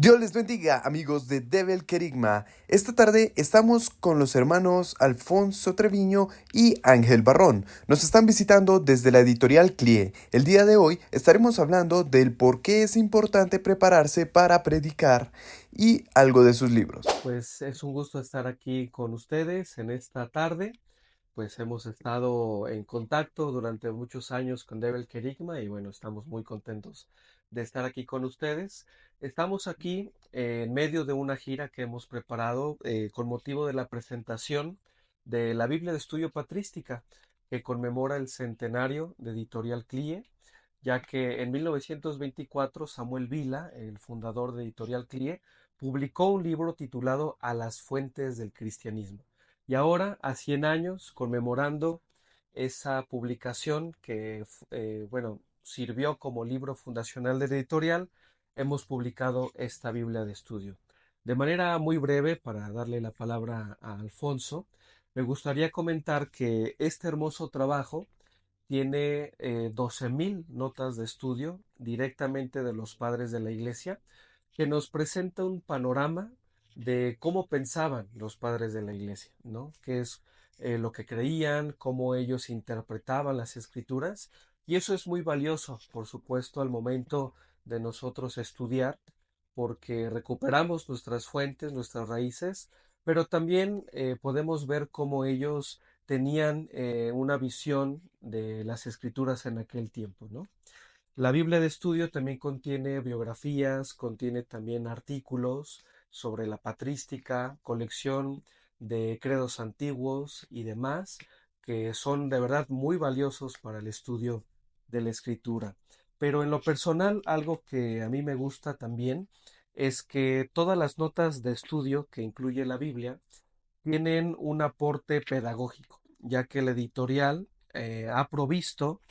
Dios les bendiga, amigos de Debel Querigma. Esta tarde estamos con los hermanos Alfonso Treviño y Ángel Barrón. Nos están visitando desde la editorial CLIE. El día de hoy estaremos hablando del por qué es importante prepararse para predicar y algo de sus libros. Pues es un gusto estar aquí con ustedes en esta tarde. Pues hemos estado en contacto durante muchos años con Debel Querigma y bueno, estamos muy contentos de estar aquí con ustedes. Estamos aquí en medio de una gira que hemos preparado con motivo de la presentación de la Biblia de Estudio Patrística, que conmemora el centenario de Editorial CLIE, ya que en 1924 Samuel Vila, el fundador de Editorial CLIE, publicó un libro titulado A las fuentes del cristianismo. Y ahora, a 100 años, conmemorando esa publicación que, bueno, sirvió como libro fundacional de la editorial, hemos publicado esta Biblia de estudio. De manera muy breve, para darle la palabra a Alfonso, me gustaría comentar que este hermoso trabajo tiene 12.000 notas de estudio directamente de los padres de la Iglesia, que nos presenta un panorama de cómo pensaban los padres de la Iglesia, ¿no? Qué es lo que creían, cómo ellos interpretaban las escrituras, y eso es muy valioso, por supuesto, al momento de nosotros estudiar, porque recuperamos nuestras fuentes, nuestras raíces, pero también podemos ver cómo ellos tenían una visión de las escrituras en aquel tiempo, ¿no? La Biblia de estudio también contiene biografías, contiene también artículos sobre la patrística, colección de credos antiguos y demás, que son de verdad muy valiosos para el estudio de la escritura. Pero en lo personal, algo que a mí me gusta también es que todas las notas de estudio que incluye la Biblia tienen un aporte pedagógico, ya que el editorial ha provisto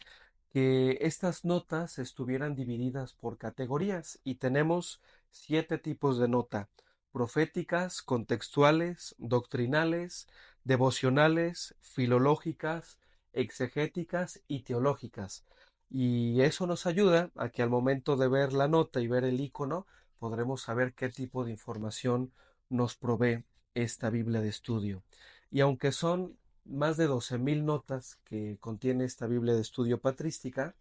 que estas notas estuvieran divididas por categorías y tenemos 7 tipos de nota: proféticas, contextuales, doctrinales, devocionales, filológicas, exegéticas y teológicas. Y eso nos ayuda a que al momento de ver la nota y ver el icono podremos saber qué tipo de información nos provee esta Biblia de estudio. Y aunque son más de 12.000 notas que contiene esta Biblia de estudio patrística,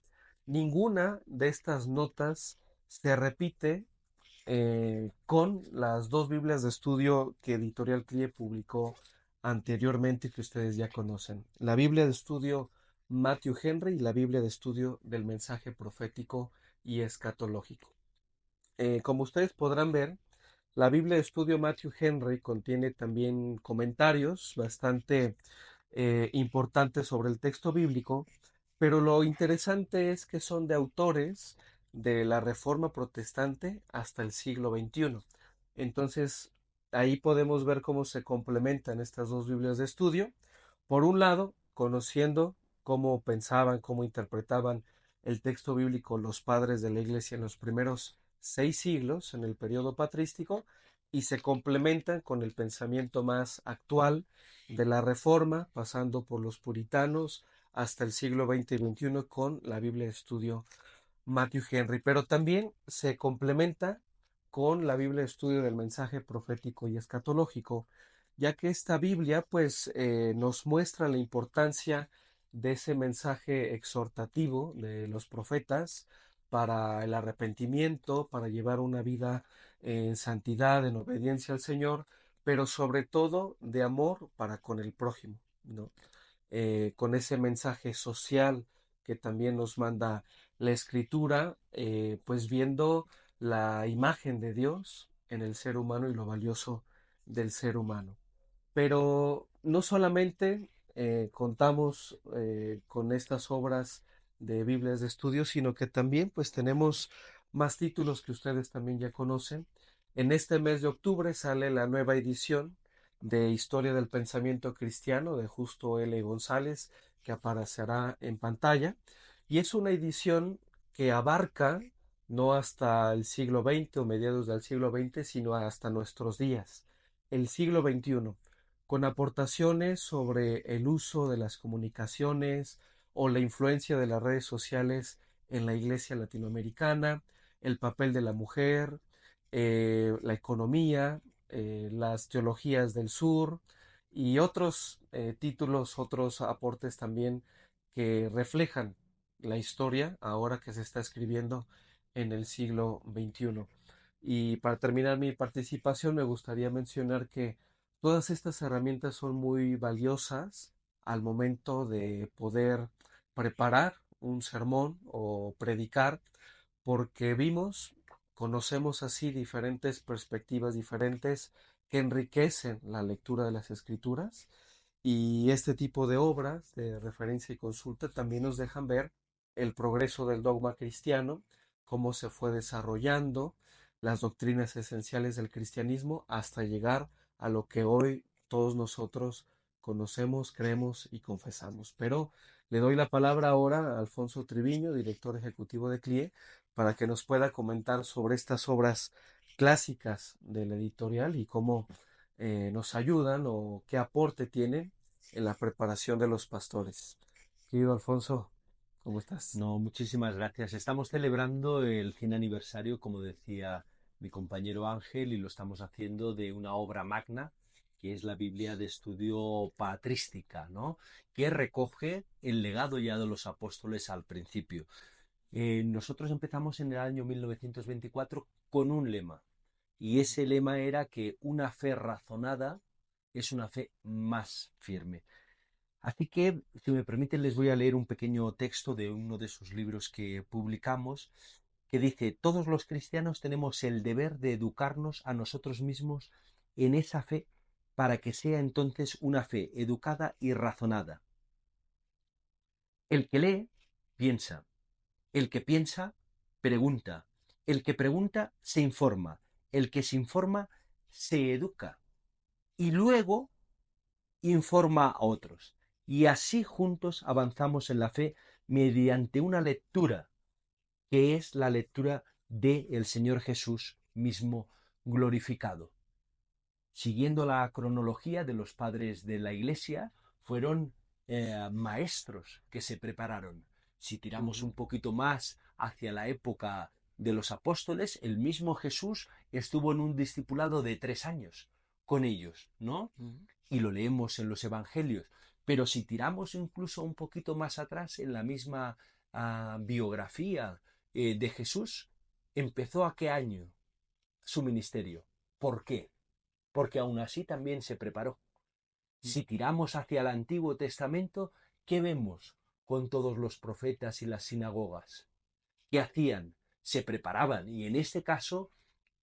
ninguna de estas notas se repite con las dos Biblias de estudio que Editorial CLIE publicó anteriormente y que ustedes ya conocen. La Biblia de estudio Matthew Henry y la Biblia de estudio del mensaje profético y escatológico. Como ustedes podrán ver, la Biblia de estudio Matthew Henry contiene también comentarios bastante importantes sobre el texto bíblico, pero lo interesante es que son de autores de la Reforma Protestante hasta el siglo XXI. Entonces, ahí podemos ver cómo se complementan estas dos Biblias de estudio. Por un lado, conociendo cómo pensaban, cómo interpretaban el texto bíblico los padres de la Iglesia en los primeros 6 siglos, en el periodo patrístico, y se complementan con el pensamiento más actual de la Reforma, pasando por los puritanos hasta el siglo XX y XXI con la Biblia de estudio Matthew Henry, pero también se complementa con la Biblia de estudio del mensaje profético y escatológico, ya que esta Biblia pues nos muestra la importancia de ese mensaje exhortativo de los profetas para el arrepentimiento, para llevar una vida en santidad, en obediencia al Señor, pero sobre todo de amor para con el prójimo, ¿no? Con ese mensaje social que también nos manda la escritura, pues viendo la imagen de Dios en el ser humano y lo valioso del ser humano. Pero no solamente contamos con estas obras de Biblias de estudio, sino que también pues tenemos más títulos que ustedes también ya conocen. En este mes de octubre sale la nueva edición de Historia del Pensamiento Cristiano de Justo L. González, que aparecerá en pantalla. Y es una edición que abarca no hasta el siglo XX o mediados del siglo XX, sino hasta nuestros días, el siglo XXI, con aportaciones sobre el uso de las comunicaciones o la influencia de las redes sociales en la iglesia latinoamericana, el papel de la mujer, la economía, las teologías del sur y otros títulos, otros aportes también que reflejan la historia ahora que se está escribiendo en el siglo XXI. Y para terminar mi participación, me gustaría mencionar que todas estas herramientas son muy valiosas al momento de poder preparar un sermón o predicar, porque conocemos así diferentes perspectivas diferentes que enriquecen la lectura de las escrituras, y este tipo de obras de referencia y consulta también nos dejan ver el progreso del dogma cristiano, cómo se fue desarrollando las doctrinas esenciales del cristianismo hasta llegar a lo que hoy todos nosotros conocemos, creemos y confesamos. Pero le doy la palabra ahora a Alfonso Triviño, director ejecutivo de CLIE, para que nos pueda comentar sobre estas obras clásicas de la editorial y cómo nos ayudan o qué aporte tienen en la preparación de los pastores. Querido Alfonso, ¿cómo estás? No, muchísimas gracias. Estamos celebrando el 100 aniversario, como decía mi compañero Ángel, y lo estamos haciendo de una obra magna, que es la Biblia de estudio patrística, ¿no? Que recoge el legado ya de los apóstoles al principio. Nosotros empezamos en el año 1924 con un lema, y ese lema era que una fe razonada es una fe más firme. Así que, si me permiten, les voy a leer un pequeño texto de uno de sus libros que publicamos, que dice: todos los cristianos tenemos el deber de educarnos a nosotros mismos en esa fe para que sea entonces una fe educada y razonada. El que lee, piensa. El que piensa, pregunta. El que pregunta, se informa. El que se informa, se educa. Y luego informa a otros. Y así juntos avanzamos en la fe mediante una lectura, que es la lectura del Señor Jesús mismo glorificado. Siguiendo la cronología de los padres de la Iglesia, fueron maestros que se prepararon. Si tiramos Ujú, un poquito más hacia la época de los apóstoles, el mismo Jesús estuvo en un discipulado de 3 años con ellos, ¿no? ujú, Y lo leemos en los evangelios. Pero si tiramos incluso un poquito más atrás en la misma biografía de Jesús, ¿empezó a qué año su ministerio? ¿Por qué? Porque aún así también se preparó. Si tiramos hacia el Antiguo Testamento, ¿qué vemos con todos los profetas y las sinagogas? ¿Qué hacían? Se preparaban, y en este caso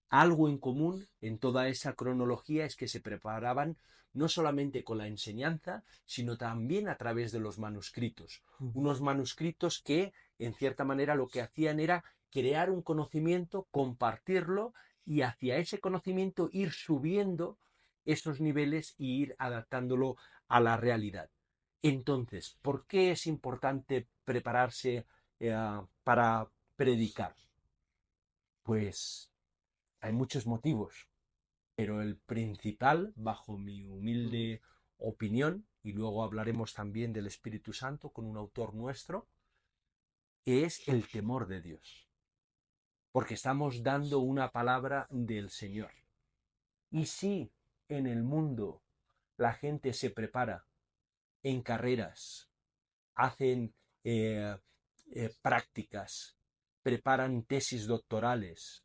algo en común en toda esa cronología es que se preparaban no solamente con la enseñanza, sino también a través de los manuscritos. ujú, Unos manuscritos que, en cierta manera, lo que hacían era crear un conocimiento, compartirlo, y hacia ese conocimiento ir subiendo esos niveles e ir adaptándolo a la realidad. Entonces, ¿por qué es importante prepararse para predicar? Pues hay muchos motivos, pero el principal, bajo mi ujú, humilde opinión, y luego hablaremos también del Espíritu Santo con un autor nuestro, es el temor de Dios, porque estamos dando una palabra del Señor. Y si en el mundo la gente se prepara en carreras, hacen prácticas, preparan tesis doctorales,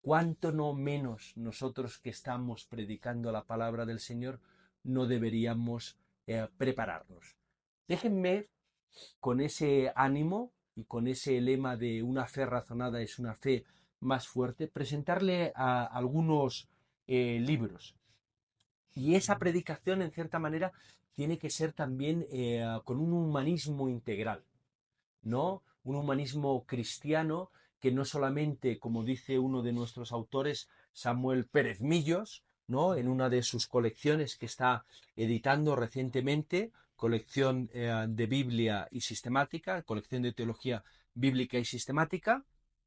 ¿cuánto no menos nosotros que estamos predicando la palabra del Señor no deberíamos prepararnos? Déjenme, con ese ánimo y con ese lema de una fe razonada es una fe más fuerte, presentarle a algunos libros. Y esa predicación, en cierta manera, tiene que ser también con un humanismo integral, ¿no? Un humanismo cristiano que no solamente, como dice uno de nuestros autores, Samuel Pérez Millos, ¿no? En ujú, una de sus colecciones que está editando recientemente, colección de Biblia y sistemática, colección de teología bíblica y sistemática.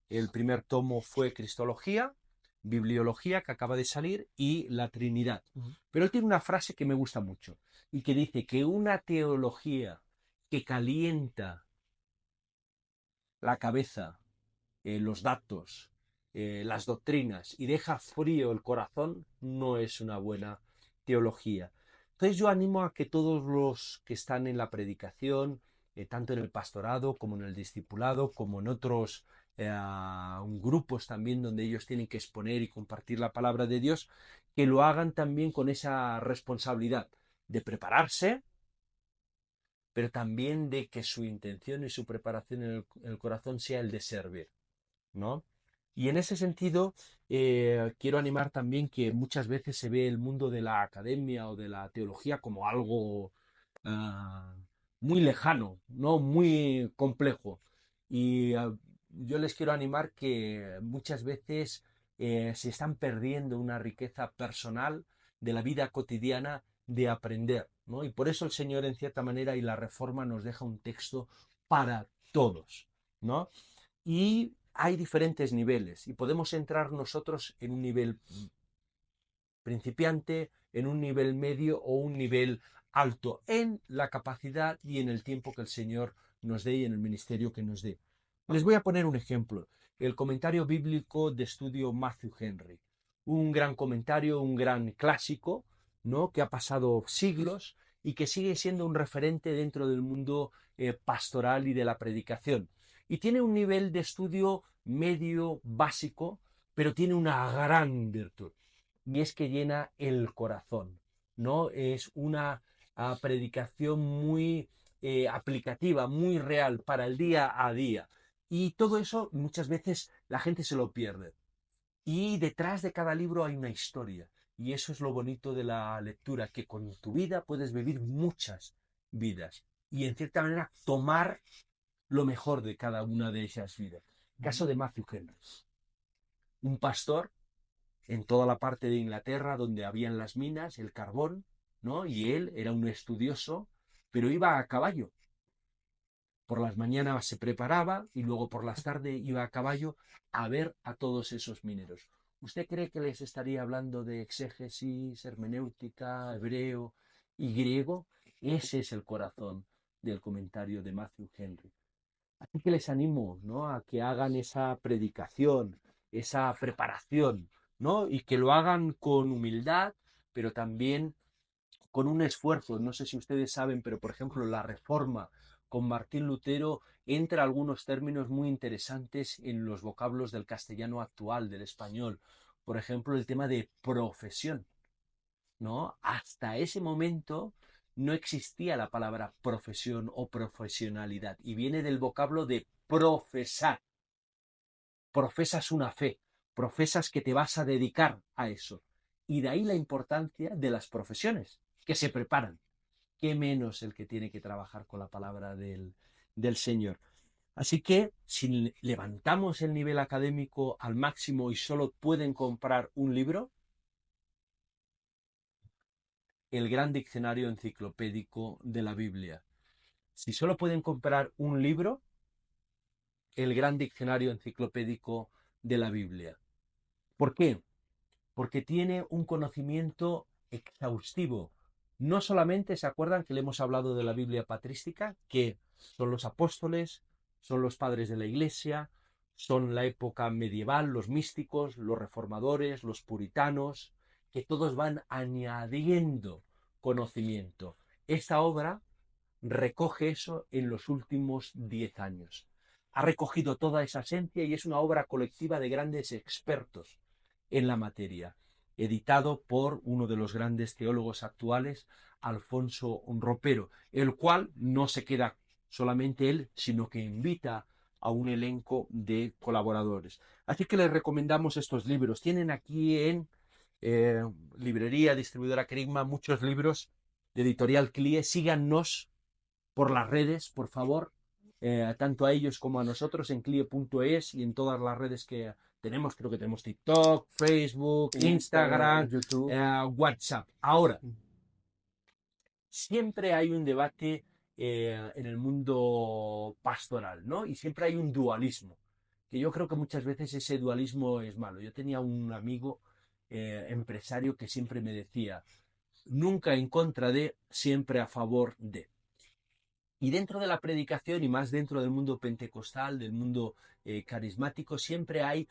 El primer tomo fue Cristología, Bibliología, que acaba de salir, y la Trinidad. ujú, Pero él tiene una frase que me gusta mucho y que dice que una teología que calienta la cabeza, los datos, las doctrinas y deja frío el corazón, no es una buena teología. Entonces yo animo a que todos los que están en la predicación, tanto en el pastorado como en el discipulado, como en otros grupos también donde ellos tienen que exponer y compartir la palabra de Dios, que lo hagan también con esa responsabilidad de prepararse, pero también de que su intención y su preparación en el corazón sea el de servir, ¿no? Y en ese sentido, quiero animar también que muchas veces se ve el mundo de la academia o de la teología como algo ah, muy lejano, ¿no? Muy complejo. Y yo les quiero animar que muchas veces se están perdiendo una riqueza personal de la vida cotidiana de aprender, ¿no? Y por eso el Señor, en cierta manera, y la Reforma nos deja un texto para todos, ¿no? Y hay diferentes niveles y podemos entrar nosotros en un nivel principiante, en un nivel medio o un nivel alto en la capacidad y en el tiempo que el Señor nos dé y en el ministerio que nos dé. Les voy a poner un ejemplo, el comentario bíblico de estudio Matthew Henry, un gran comentario, un gran clásico, ¿no? Que ha pasado siglos y que sigue siendo un referente dentro del mundo pastoral y de la predicación. Y tiene un nivel de estudio medio básico, pero tiene una gran virtud y es que llena el corazón, ¿no? Es una predicación muy aplicativa, muy real para el día a día. Y todo eso muchas veces la gente se lo pierde. Y detrás de cada libro hay una historia. Y eso es lo bonito de la lectura, que con tu vida puedes vivir muchas vidas. Y en cierta manera tomar lo mejor de cada una de esas vidas. Caso de Matthew Henry, un pastor en toda la parte de Inglaterra donde habían las minas, el carbón, ¿no? Y él era un estudioso, pero iba a caballo. Por las mañanas se preparaba y luego por las tardes iba a caballo a ver a todos esos mineros. ¿Usted cree que les estaría hablando de exégesis, hermenéutica, hebreo y griego? Ese es el corazón del comentario de Matthew Henry. Así que les animo, ¿no? A que hagan esa predicación, esa preparación, ¿no? Y que lo hagan con humildad, pero también con un esfuerzo. No sé si ustedes saben, pero por ejemplo, la Reforma con Martín Lutero entra algunos términos muy interesantes en los vocablos del castellano actual, del español. Por ejemplo, el tema de profesión, ¿no? Hasta ese momento no existía la palabra profesión o profesionalidad y viene del vocablo de profesar. Profesas una fe, profesas que te vas a dedicar a eso. Y de ahí la importancia de las profesiones, que se preparan. Qué menos el que tiene que trabajar con la palabra del Señor. Así que si levantamos el nivel académico al máximo y solo pueden comprar un libro, el gran diccionario enciclopédico de la Biblia. Si solo pueden comprar un libro, el gran diccionario enciclopédico de la Biblia. ¿Por qué? Porque tiene un conocimiento exhaustivo. No solamente se acuerdan que le hemos hablado de la Biblia patrística, que son los apóstoles, son los padres de la Iglesia, son la época medieval, los místicos, los reformadores, los puritanos, que todos van añadiendo conocimiento. Esta obra recoge eso en los últimos 10 años. Ha recogido toda esa esencia y es una obra colectiva de grandes expertos en la materia, editado por uno de los grandes teólogos actuales, Alfonso Ropero, el cual no se queda solamente él, sino que invita a un elenco de colaboradores. Así que les recomendamos estos libros. Tienen aquí en librería, distribuidora Kerigma, muchos libros de editorial CLIE. Síganos por las redes, por favor, tanto a ellos como a nosotros en clie.es y en todas las redes que tenemos. Creo que tenemos TikTok, Facebook, Instagram, YouTube. WhatsApp. Ahora, siempre hay un debate en el mundo pastoral, ¿no? Y siempre hay un dualismo, que yo creo que muchas veces ese dualismo es malo. Yo tenía un amigo empresario que siempre me decía, nunca en contra de, siempre a favor de. Y dentro de la predicación y más dentro del mundo pentecostal, del mundo carismático, siempre hay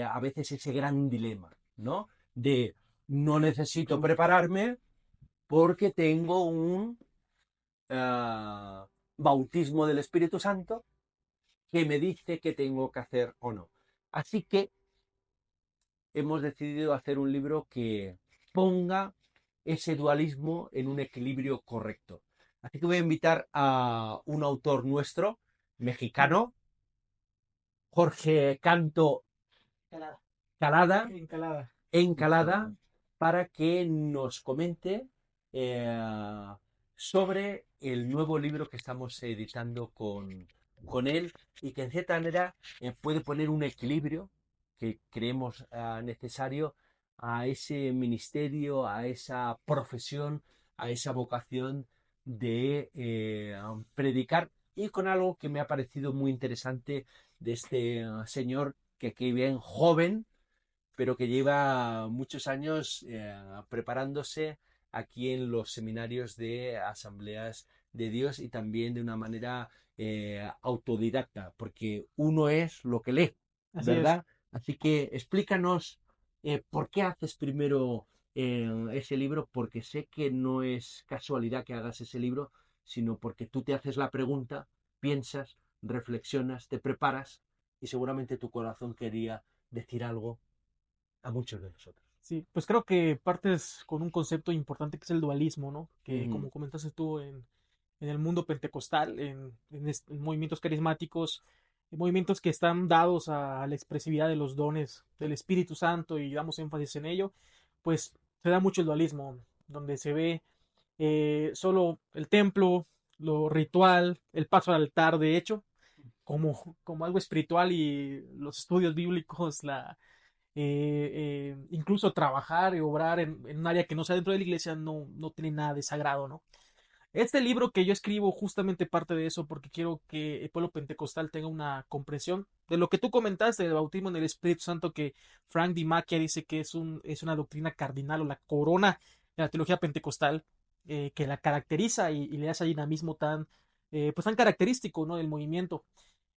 a veces ese gran dilema, ¿no? De no necesito prepararme porque tengo un bautismo del Espíritu Santo que me dice qué tengo que hacer o no. Así que hemos decidido hacer un libro que ponga ese dualismo en un equilibrio correcto. Así que voy a invitar a un autor nuestro, mexicano, Jorge Canto Calada. Calada, Encalada. Encalada, para que nos comente sobre el nuevo libro que estamos editando con él y que en cierta manera puede poner un equilibrio que creemos necesario a ese ministerio, a esa profesión, a esa vocación de predicar y con algo que me ha parecido muy interesante de este señor que aquí bien joven, pero que lleva muchos años preparándose aquí en los seminarios de asambleas de Dios y también de una manera autodidacta, porque uno es lo que lee, Así es. ¿verdad? Así que explícanos por qué haces primero ese libro, porque sé que no es casualidad que hagas ese libro, sino porque tú te haces la pregunta, piensas, reflexionas, te preparas y seguramente tu corazón quería decir algo a muchos de nosotros. Sí, pues creo que partes con un concepto importante que es el dualismo, ¿no? Que Ujú. como comentaste tú en el mundo pentecostal, en movimientos carismáticos, en movimientos que están dados a la expresividad de los dones del Espíritu Santo y damos énfasis en ello, pues se da mucho el dualismo, donde se ve solo el templo, lo ritual, el paso al altar, de hecho, como algo espiritual y los estudios bíblicos, incluso trabajar y obrar en un área que no sea dentro de la iglesia no tiene nada de sagrado, ¿no? Este libro que yo escribo justamente parte de eso porque quiero que el pueblo pentecostal tenga una comprensión de lo que tú comentaste del bautismo en el Espíritu Santo, que Frank D. Macchia dice que es una doctrina cardinal o la corona de la teología pentecostal, que la caracteriza y le da ese dinamismo pues tan característico, ¿no? Del movimiento.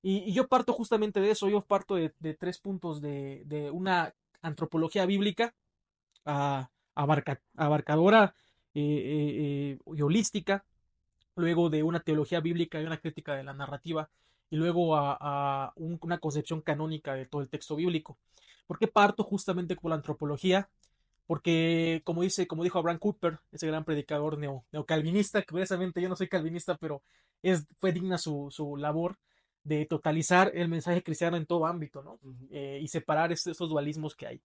Y yo parto justamente de eso, yo parto de 3 puntos de una antropología bíblica abarcadora y holística, luego de una teología bíblica y una crítica de la narrativa, y luego una concepción canónica de todo el texto bíblico. ¿Por qué parto justamente con la antropología? Porque, como dijo Abraham Cooper, ese gran predicador neocalvinista, que curiosamente yo no soy calvinista, pero fue digna su labor de totalizar el mensaje cristiano en todo ámbito, ¿no? Y separar estos dualismos que hay.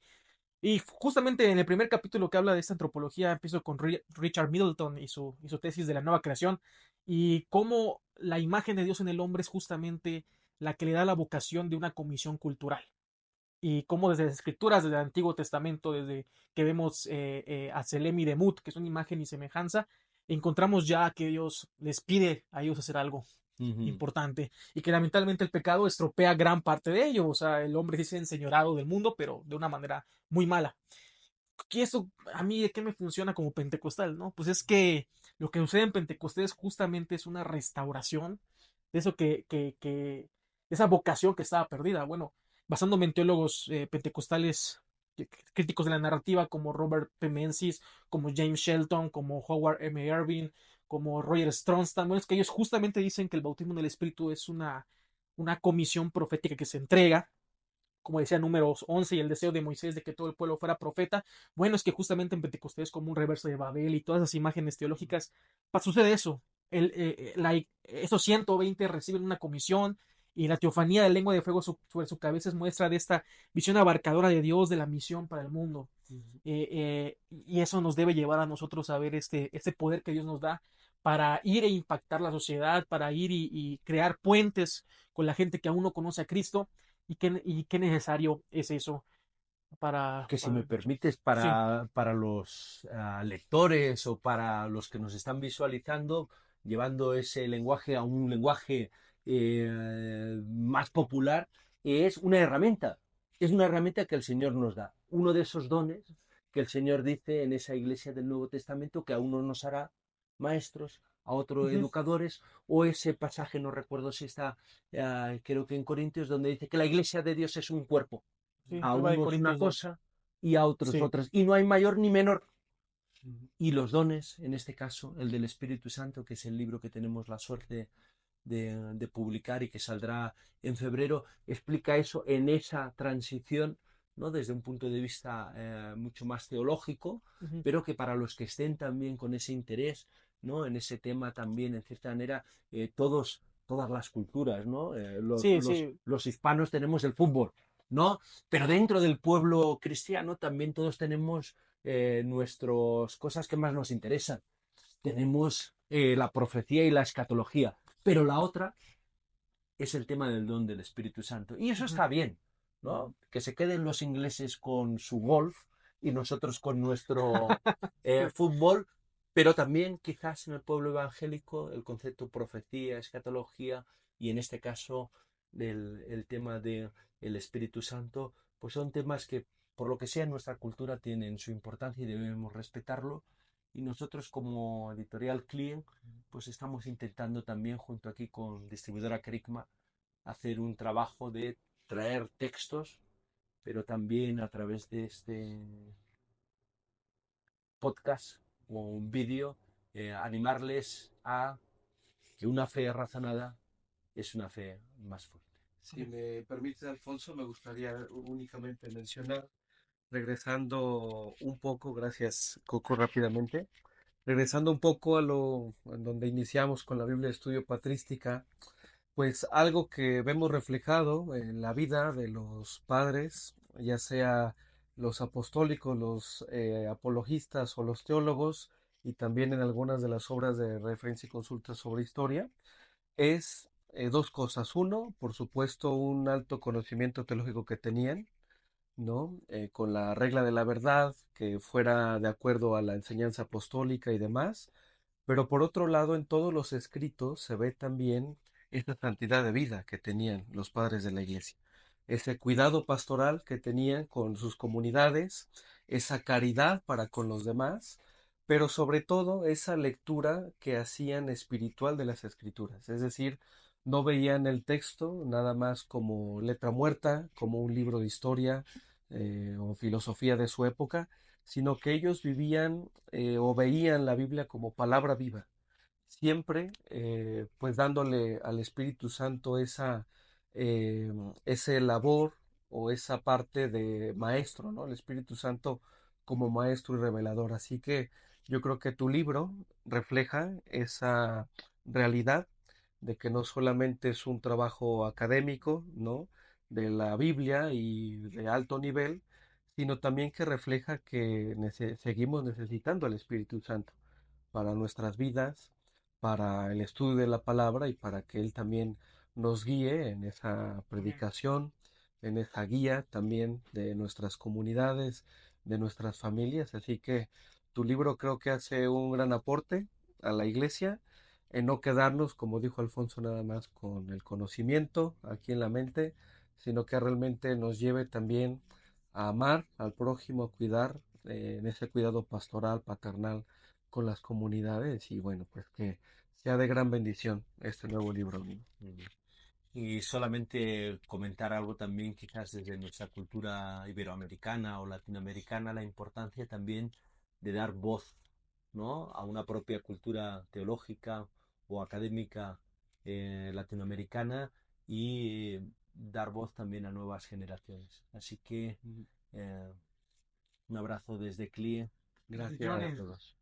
Y justamente en el primer capítulo que habla de esta antropología, empiezo con Richard Middleton y su tesis de la nueva creación, y cómo la imagen de Dios en el hombre es justamente la que le da la vocación de una comisión cultural. Y cómo desde las escrituras, desde el Antiguo Testamento, desde que vemos a Selem y Demut, que son imagen y semejanza, encontramos ya que Dios les pide a ellos hacer algo importante y que lamentablemente el pecado estropea gran parte de ello. O sea, el hombre dice enseñorado del mundo, pero de una manera muy mala. ¿Y eso a mí de qué me funciona como pentecostal, no? Pues es que lo que sucede en Pentecostés justamente es una restauración de eso esa vocación que estaba perdida. Bueno, basándome en teólogos pentecostales críticos de la narrativa como Robert P. Menzies, como James Shelton, como Howard M. Irving, como Roger Stronstam, bueno, es que ellos justamente dicen que el bautismo del Espíritu es una comisión profética que se entrega, como decía Números 11 y el deseo de Moisés de que todo el pueblo fuera profeta. Bueno, es que justamente en Pentecostés, como un reverso de Babel y todas esas imágenes teológicas, sucede eso. Esos 120 reciben una comisión y la teofanía de lengua de fuego sobre su cabeza es muestra de esta visión abarcadora de Dios, de la misión para el mundo. Y eso nos debe llevar a nosotros a ver este poder que Dios nos da para ir e impactar la sociedad, para ir y crear puentes con la gente que aún no conoce a Cristo. ¿Y qué necesario es eso Que si me permites, sí, para los lectores o para los que nos están visualizando, llevando ese lenguaje a un lenguaje más popular, es una herramienta. Es una herramienta que el Señor nos da. Uno de esos dones que el Señor dice en esa iglesia del Nuevo Testamento que a uno nos hará maestros, a otro ujú, educadores, o ese pasaje, no recuerdo si está, creo que en Corintios, donde dice que la iglesia de Dios es un cuerpo. Sí, A Primera de unos una Corintios 2. cosa y a otros Sí. otras. Y no hay mayor ni menor. Ujú. Y los dones, en este caso, el del Espíritu Santo, que es el libro que tenemos la suerte de publicar y que saldrá en febrero, explica eso en esa transición, ¿no? Desde un punto de vista mucho más teológico, Ujú. pero que para los que estén también con ese interés, ¿no? En ese tema también, en cierta manera, todas las culturas, ¿no? Sí, sí. Los hispanos tenemos el fútbol, ¿no? Pero dentro del pueblo cristiano también todos tenemos nuestras cosas que más nos interesan. Tenemos la profecía y la escatología, pero la otra es el tema del don del Espíritu Santo. Y eso Ujú. está bien, ¿no? Que se queden los ingleses con su golf y nosotros con nuestro Sí. fútbol, pero también quizás en el pueblo evangélico el concepto profecía, escatología y en este caso el tema del Espíritu Santo, pues son temas que por lo que sea en nuestra cultura tienen su importancia y debemos respetarlo. Y nosotros como editorial Client, pues estamos intentando también junto aquí con distribuidora Kerigma hacer un trabajo de traer textos, pero también a través de este podcast o un vídeo, animarles a que una fe razonada es una fe más fuerte. Si me permite, Alfonso, me gustaría únicamente mencionar, regresando un poco, gracias, Coco, rápidamente, regresando un poco a lo en donde iniciamos con la Biblia de Estudio Patrística, pues algo que vemos reflejado en la vida de los padres, ya sea los apostólicos, los apologistas o los teólogos, y también en algunas de las obras de referencia y consulta sobre historia, es dos cosas. Uno, por supuesto, un alto conocimiento teológico que tenían, ¿no? Con la regla de la verdad, que fuera de acuerdo a la enseñanza apostólica y demás. Pero por otro lado, en todos los escritos se ve también esa santidad de vida que tenían los padres de la iglesia, ese cuidado pastoral que tenían con sus comunidades, esa caridad para con los demás, pero sobre todo esa lectura que hacían espiritual de las escrituras, es decir, no veían el texto nada más como letra muerta, como un libro de historia o filosofía de su época, sino que ellos vivían o veían la Biblia como palabra viva, siempre pues dándole al Espíritu Santo eh, ese labor o esa parte de maestro, ¿no? El Espíritu Santo como maestro y revelador. Así que yo creo que tu libro refleja esa realidad de que no solamente es un trabajo académico, ¿no? De la Biblia y de alto nivel, sino también que refleja que seguimos necesitando al Espíritu Santo para nuestras vidas, para el estudio de la palabra y para que Él también nos guíe en esa Amén. predicación, en esa guía también de nuestras comunidades, de nuestras familias. Así que tu libro creo que hace un gran aporte a la iglesia en no quedarnos, como dijo Alfonso, nada más con el conocimiento aquí en la mente, sino que realmente nos lleve también a amar al prójimo, a cuidar en ese cuidado pastoral, paternal con las comunidades y bueno, pues que sea de gran bendición este nuevo libro, amigo. Y solamente comentar algo también, quizás desde nuestra cultura iberoamericana o latinoamericana, la importancia también de dar voz, ¿no? A una propia cultura teológica o académica latinoamericana y dar voz también a nuevas generaciones. Así que un abrazo desde CLIE Gracias. para Bendiciones. todos.